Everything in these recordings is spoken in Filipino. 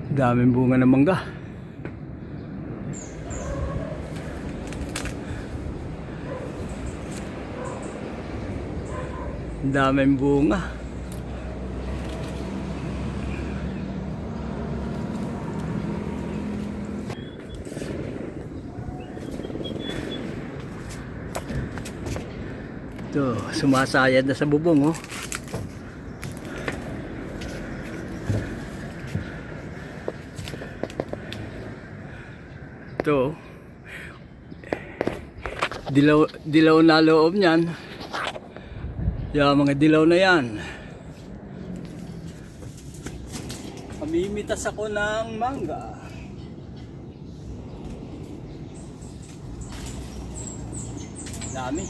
Daming bunga ng mangga. Daming bunga. Ito, sumasayad na sa bubong, oh. Ito, dilaw na loob niyan. Yung mga dilaw na yan. Mamimitas ako ng mangga. Dami.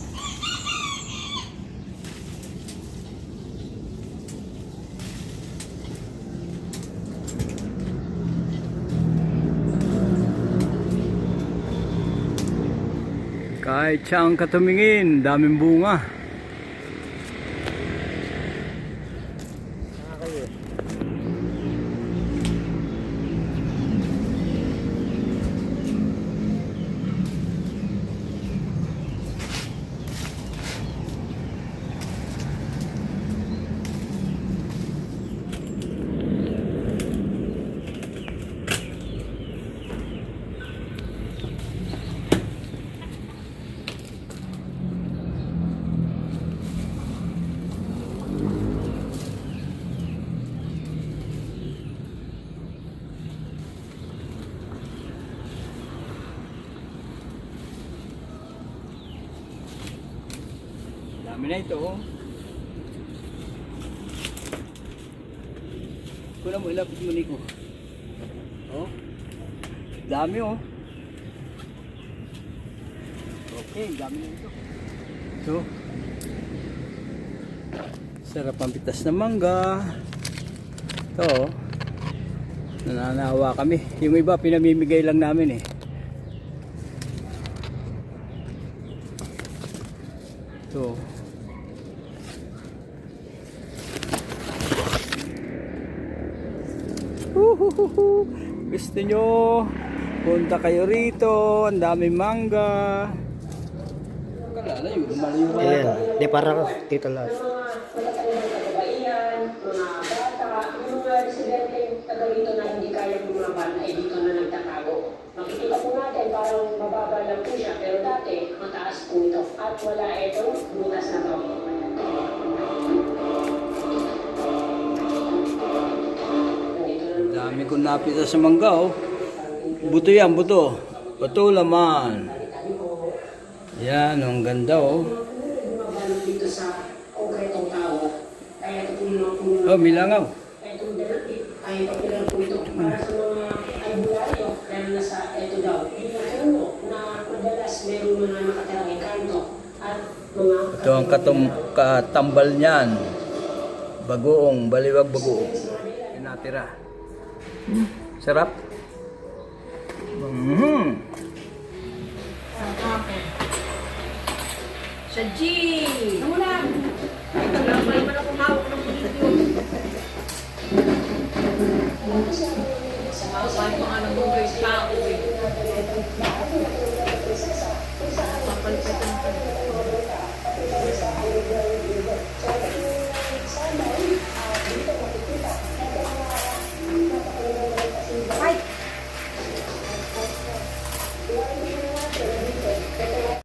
Kahit siyang katumingin, daming bunga. Dami na ito, oh. Kulang mo, ilapit mo niko. Oh. Dami, oh. Okay, dami na ito. Ito. Sarap ang pitas ng mangga. Ito, oh. Nananawa kami. Yung iba pinamimigay lang namin, eh. Ito. Gusto nyo, punta kayo rito. Ang daming mangga. Ayan, di parang dito lang. Makikita po natin parang mababa lang po siya, pero dati mataas po ito. At wala itong butas na to. Dami kong napita sa mangga, oh. Buto yan, buto. Buto laman. Yan, ang ganda, oh. Oh, may langaw. Ay popular po ito para sa mga albularyo, lalo na sa ito daw. Yung puno na madalas meron mga nakatirang kanto at mga... Ito ang katambal niyan. Bagoong, baliwag bagoong. Pinatira. Sarap. Sa G! Ano lang? Ito lang, may man ako hawak ng video. Saan pa nga nabugay sa ako eh. Papalpitan ka. Ay!